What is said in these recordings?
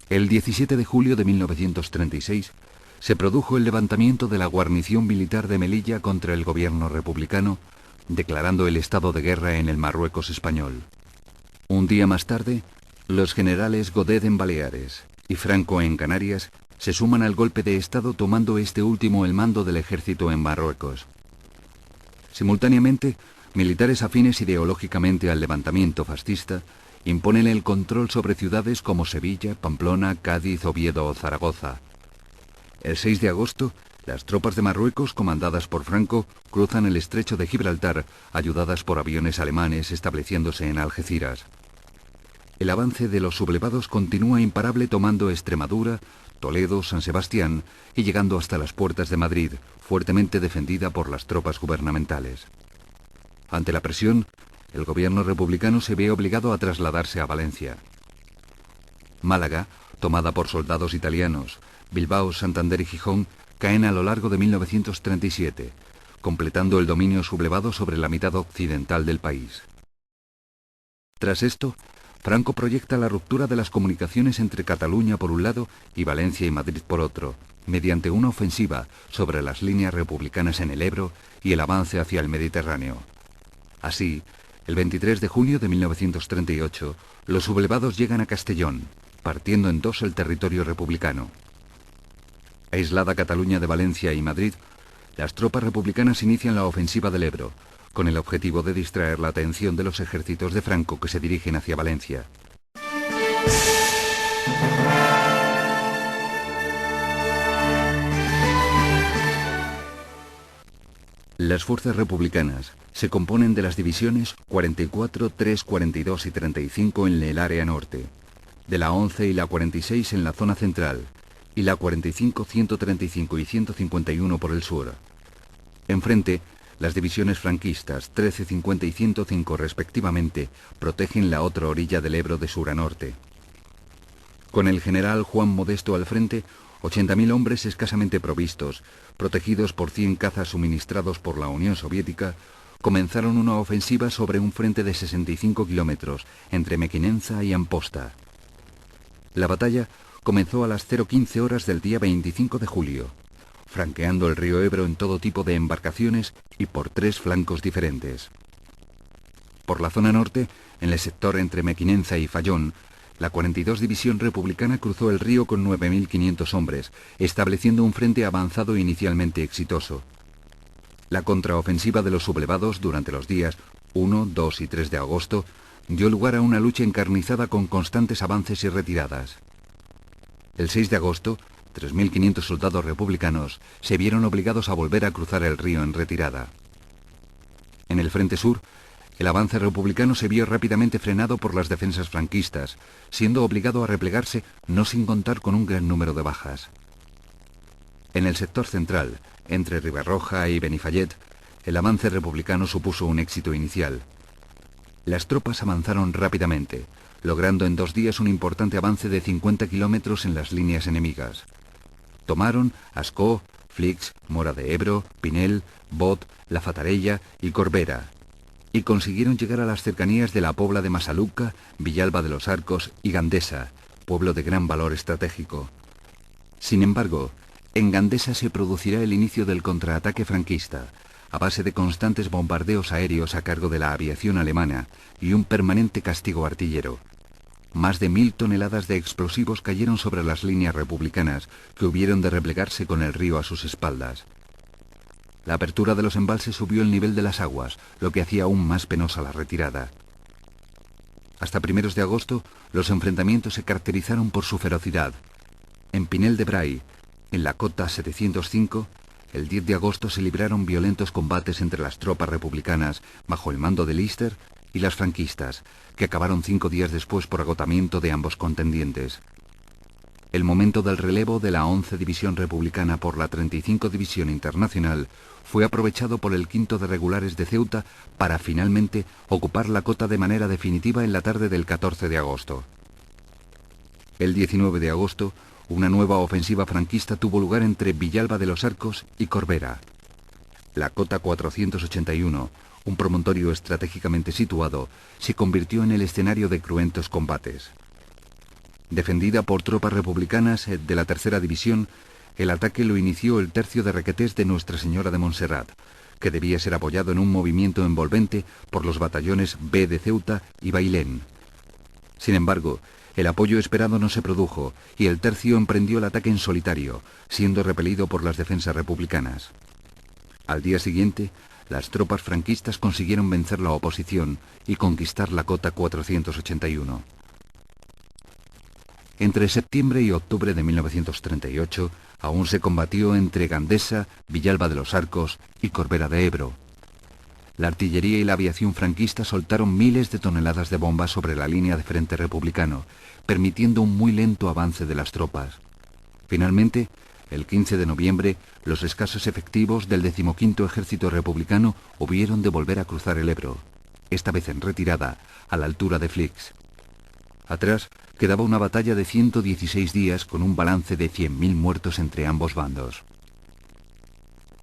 El 17 de julio de 1936 se produjo el levantamiento de la guarnición militar de Melilla contra el gobierno republicano, declarando el estado de guerra en el Marruecos español. Un día más tarde, los generales Godet en Baleares y Franco en Canarias se suman al golpe de Estado, tomando este último el mando del ejército en Marruecos. Simultáneamente, militares afines ideológicamente al levantamiento fascista imponen el control sobre ciudades como Sevilla, Pamplona, Cádiz, Oviedo o Zaragoza. El 6 de agosto, las tropas de Marruecos, comandadas por Franco, cruzan el estrecho de Gibraltar, ayudadas por aviones alemanes, estableciéndose en Algeciras. El avance de los sublevados continúa imparable, tomando Extremadura, Toledo, San Sebastián y llegando hasta las puertas de Madrid, fuertemente defendida por las tropas gubernamentales. Ante la presión, el gobierno republicano se ve obligado a trasladarse a Valencia. Málaga, tomada por soldados italianos, Bilbao, Santander y Gijón caen a lo largo de 1937, completando el dominio sublevado sobre la mitad occidental del país. Tras esto, Franco proyecta la ruptura de las comunicaciones entre Cataluña por un lado y Valencia y Madrid por otro, mediante una ofensiva sobre las líneas republicanas en el Ebro y el avance hacia el Mediterráneo. Así, el 23 de junio de 1938, los sublevados llegan a Castellón, partiendo en dos el territorio republicano. Aislada Cataluña de Valencia y Madrid, las tropas republicanas inician la ofensiva del Ebro, con el objetivo de distraer la atención de los ejércitos de Franco que se dirigen hacia Valencia. Las fuerzas republicanas se componen de las divisiones 44, 3, 42 y 35 en el área norte, de la 11 y la 46 en la zona central, y la 45, 135 y 151 por el sur. Enfrente, las divisiones franquistas 13, 50 y 105 respectivamente protegen la otra orilla del Ebro de sur a norte. Con el general Juan Modesto al frente, 80.000 hombres escasamente provistos, protegidos por 100 cazas suministrados por la Unión Soviética, comenzaron una ofensiva sobre un frente de 65 kilómetros entre Mequinenza y Amposta. La batalla comenzó a las 0:15 horas del día 25 de julio, franqueando el río Ebro en todo tipo de embarcaciones y por 3 flancos diferentes. Por la zona norte, en el sector entre Mequinenza y Fallón, la 42 División Republicana cruzó el río con 9.500 hombres, estableciendo un frente avanzado inicialmente exitoso. La contraofensiva de los sublevados durante los días 1, 2 y 3 de agosto dio lugar a una lucha encarnizada con constantes avances y retiradas. El 6 de agosto, 3.500 soldados republicanos se vieron obligados a volver a cruzar el río en retirada. En el frente sur, el avance republicano se vio rápidamente frenado por las defensas franquistas, siendo obligado a replegarse no sin contar con un gran número de bajas. En el sector central, entre Ribarroja y Benifallet, el avance republicano supuso un éxito inicial. Las tropas avanzaron rápidamente, logrando en 2 días un importante avance de 50 kilómetros en las líneas enemigas. Tomaron Ascó, Flix, Mora de Ebro, Pinel, Bot, La Fatarella y Corbera, y consiguieron llegar a las cercanías de la Pobla de Masaluca, Villalba de los Arcos y Gandesa, pueblo de gran valor estratégico. Sin embargo, en Gandesa se producirá el inicio del contraataque franquista, a base de constantes bombardeos aéreos a cargo de la aviación alemana y un permanente castigo artillero. Más de 1.000 toneladas de explosivos cayeron sobre las líneas republicanas, que hubieron de replegarse con el río a sus espaldas. La apertura de los embalses subió el nivel de las aguas, lo que hacía aún más penosa la retirada. Hasta primeros de agosto, los enfrentamientos se caracterizaron por su ferocidad. En Pinel de Bray, en la cota 705, el 10 de agosto se libraron violentos combates entre las tropas republicanas, bajo el mando de Lister, y las franquistas, que acabaron 5 días después por agotamiento de ambos contendientes. El momento del relevo de la 11 División Republicana por la 35 División Internacional fue aprovechado por el 5º de Regulares de Ceuta para finalmente ocupar la cota de manera definitiva en la tarde del 14 de agosto. El 19 de agosto, una nueva ofensiva franquista tuvo lugar entre Villalba de los Arcos y Corbera. La cota 481, un promontorio estratégicamente situado, se convirtió en el escenario de cruentos combates. Defendida por tropas republicanas de la tercera división, el ataque lo inició el tercio de Requetés de Nuestra Señora de Montserrat, que debía ser apoyado en un movimiento envolvente por los batallones B de Ceuta y Bailén. Sin embargo, el apoyo esperado no se produjo y el tercio emprendió el ataque en solitario, siendo repelido por las defensas republicanas. Al día siguiente, las tropas franquistas consiguieron vencer la oposición y conquistar la cota 481. Entre septiembre y octubre de 1938, aún se combatió entre Gandesa, Villalba de los Arcos y Corbera de Ebro. La artillería y la aviación franquista soltaron miles de toneladas de bombas sobre la línea de frente republicano, permitiendo un muy lento avance de las tropas. Finalmente, el 15 de noviembre, los escasos efectivos del 15º Ejército Republicano hubieron de volver a cruzar el Ebro, esta vez en retirada, a la altura de Flix. Atrás quedaba una batalla de 116 días con un balance de 100.000 muertos entre ambos bandos.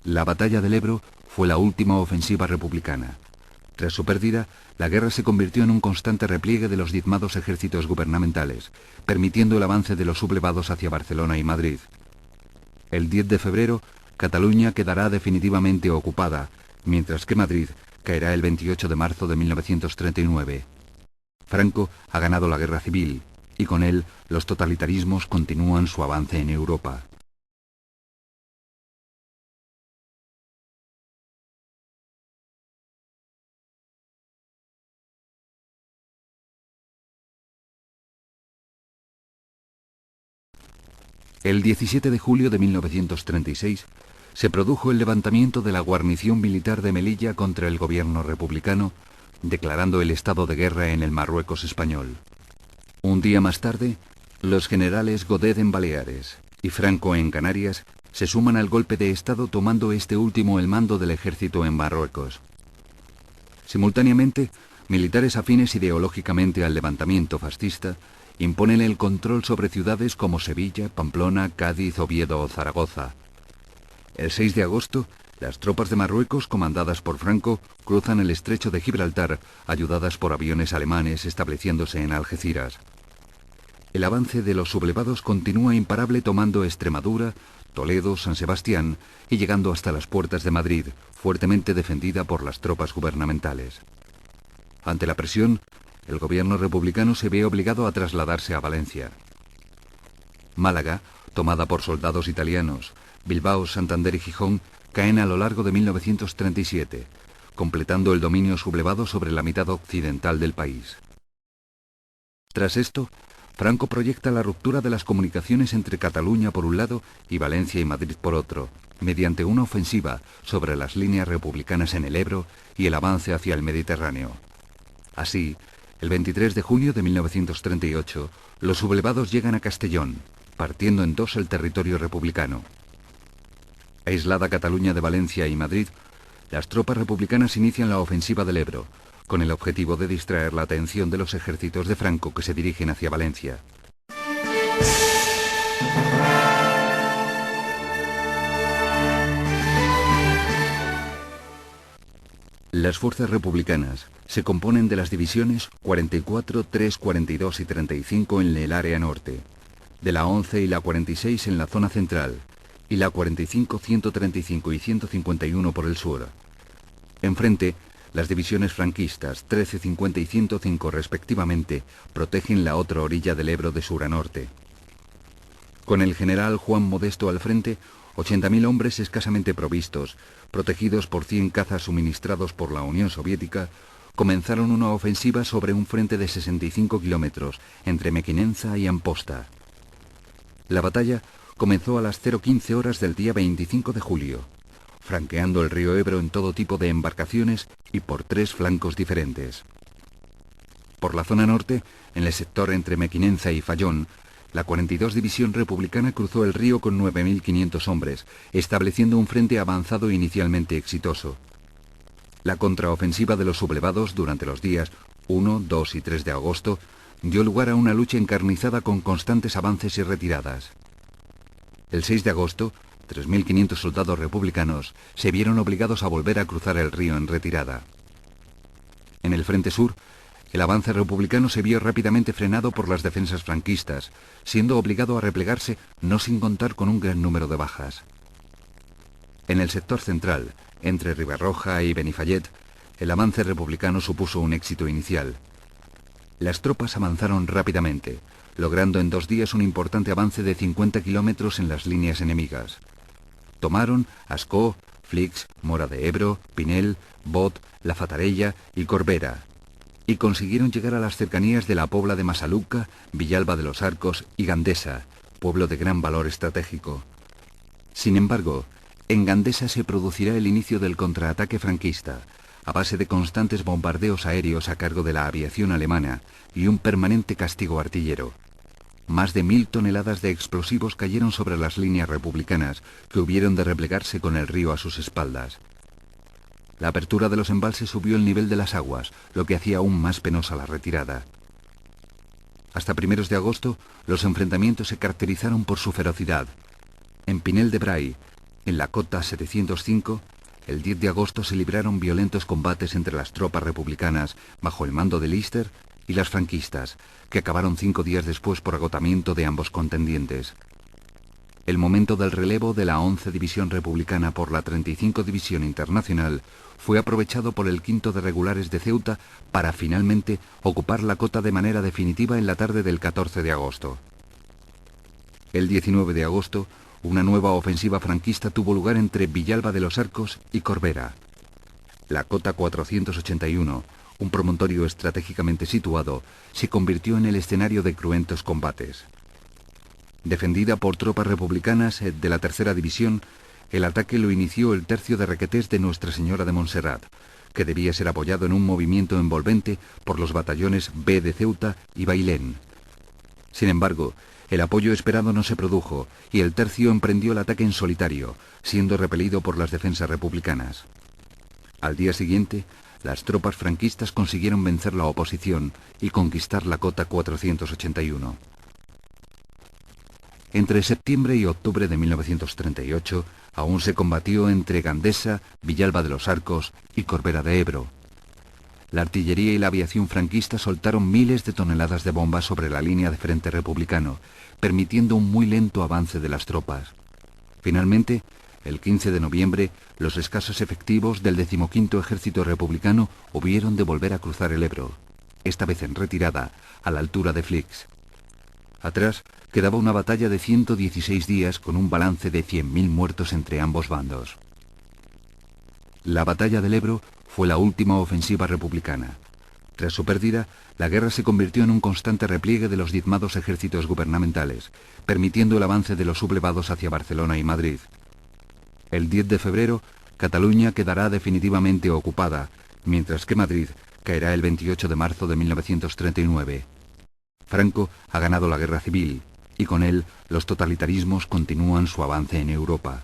La batalla del Ebro fue la última ofensiva republicana. Tras su pérdida, la guerra se convirtió en un constante repliegue de los diezmados ejércitos gubernamentales, permitiendo el avance de los sublevados hacia Barcelona y Madrid. El 10 de febrero, Cataluña quedará definitivamente ocupada, mientras que Madrid caerá el 28 de marzo de 1939. Franco ha ganado la guerra civil, y con él los totalitarismos continúan su avance en Europa. El 17 de julio de 1936 se produjo el levantamiento de la guarnición militar de Melilla contra el gobierno republicano, declarando el estado de guerra en el Marruecos español. Un día más tarde, los generales Godet en Baleares y Franco en Canarias se suman al golpe de Estado, tomando este último el mando del ejército en Marruecos. Simultáneamente, militares afines ideológicamente al levantamiento fascista imponen el control sobre ciudades como Sevilla, Pamplona, Cádiz, Oviedo o Zaragoza. El 6 de agosto, las tropas de Marruecos, comandadas por Franco, cruzan el estrecho de Gibraltar, ayudadas por aviones alemanes estableciéndose en Algeciras. El avance de los sublevados continúa imparable, tomando Extremadura, Toledo, San Sebastián y llegando hasta las puertas de Madrid, fuertemente defendida por las tropas gubernamentales. Ante la presión, el gobierno republicano se ve obligado a trasladarse a Valencia. Málaga, tomada por soldados italianos, Bilbao, Santander y Gijón caen a lo largo de 1937, completando el dominio sublevado sobre la mitad occidental del país. Tras esto, Franco proyecta la ruptura de las comunicaciones entre Cataluña por un lado y Valencia y Madrid por otro, mediante una ofensiva sobre las líneas republicanas en el Ebro y el avance hacia el Mediterráneo. Así, el 23 de junio de 1938, los sublevados llegan a Castellón, partiendo en dos el territorio republicano. Aislada Cataluña de Valencia y Madrid, las tropas republicanas inician la ofensiva del Ebro, con el objetivo de distraer la atención de los ejércitos de Franco que se dirigen hacia Valencia. Las fuerzas republicanas se componen de las divisiones 44, 3, 42 y 35 en el área norte, de la 11 y la 46 en la zona central, y la 45, 135 y 151 por el sur. Enfrente, las divisiones franquistas 13, 50 y 105 respectivamente protegen la otra orilla del Ebro de sur a norte. Con el general Juan Modesto al frente, 80.000 hombres escasamente provistos, protegidos por 100 cazas suministrados por la Unión Soviética, comenzaron una ofensiva sobre un frente de 65 kilómetros entre Mequinenza y Amposta. La batalla comenzó a las 0:15 horas del día 25 de julio, franqueando el río Ebro en todo tipo de embarcaciones y por 3 flancos diferentes. Por la zona norte, en el sector entre Mequinenza y Fallón, la 42 División Republicana cruzó el río con 9.500 hombres, estableciendo un frente avanzado inicialmente exitoso. La contraofensiva de los sublevados durante los días 1, 2 y 3 de agosto dio lugar a una lucha encarnizada con constantes avances y retiradas. El 6 de agosto, 3.500 soldados republicanos se vieron obligados a volver a cruzar el río en retirada. En el frente sur, El avance republicano se vio rápidamente frenado por las defensas franquistas, siendo obligado a replegarse no sin contar con un gran número de bajas. En el sector central, entre Ribarroja y Benifallet, el avance republicano supuso un éxito inicial. Las tropas avanzaron rápidamente, logrando en 2 días un importante avance de 50 kilómetros en las líneas enemigas. Tomaron Ascó, Flix, Mora de Ebro, Pinel, Bot, La Fatarella y Corbera, y consiguieron llegar a las cercanías de la Pobla de Masaluca, Villalba de los Arcos y Gandesa, pueblo de gran valor estratégico. Sin embargo, en Gandesa se producirá el inicio del contraataque franquista, a base de constantes bombardeos aéreos a cargo de la aviación alemana y un permanente castigo artillero. Más de 1000 toneladas de explosivos cayeron sobre las líneas republicanas, que hubieron de replegarse con el río a sus espaldas. La apertura de los embalses subió el nivel de las aguas, lo que hacía aún más penosa la retirada. Hasta primeros de agosto, los enfrentamientos se caracterizaron por su ferocidad. En Pinel de Bray, en la cota 705, el 10 de agosto se libraron violentos combates entre las tropas republicanas, bajo el mando de Lister, y las franquistas, que acabaron 5 días después por agotamiento de ambos contendientes. El momento del relevo de la 11 División Republicana por la 35 División Internacional fue aprovechado por el 5º de Regulares de Ceuta para finalmente ocupar la cota de manera definitiva en la tarde del 14 de agosto. El 19 de agosto, una nueva ofensiva franquista tuvo lugar entre Villalba de los Arcos y Corbera. La cota 481, un promontorio estratégicamente situado, se convirtió en el escenario de cruentos combates. Defendida por tropas republicanas de la 3ª División, el ataque lo inició el tercio de Requetés de Nuestra Señora de Montserrat, que debía ser apoyado en un movimiento envolvente por los batallones B de Ceuta y Bailén. Sin embargo, el apoyo esperado no se produjo y el tercio emprendió el ataque en solitario, siendo repelido por las defensas republicanas. Al día siguiente, las tropas franquistas consiguieron vencer la oposición y conquistar la cota 481. Entre septiembre y octubre de 1938, aún se combatió entre Gandesa, Villalba de los Arcos y Corbera de Ebro. La artillería y la aviación franquista soltaron miles de toneladas de bombas sobre la línea de frente republicano, permitiendo un muy lento avance de las tropas. Finalmente, el 15 de noviembre, los escasos efectivos del 15º Ejército Republicano hubieron de volver a cruzar el Ebro, esta vez en retirada, a la altura de Flix. Atrás quedaba una batalla de 116 días con un balance de 100.000 muertos entre ambos bandos. La batalla del Ebro fue la última ofensiva republicana. Tras su pérdida, la guerra se convirtió en un constante repliegue de los diezmados ejércitos gubernamentales, permitiendo el avance de los sublevados hacia Barcelona y Madrid. El 10 de febrero, Cataluña quedará definitivamente ocupada, mientras que Madrid caerá el 28 de marzo de 1939. Franco ha ganado la guerra civil, y con él los totalitarismos continúan su avance en Europa.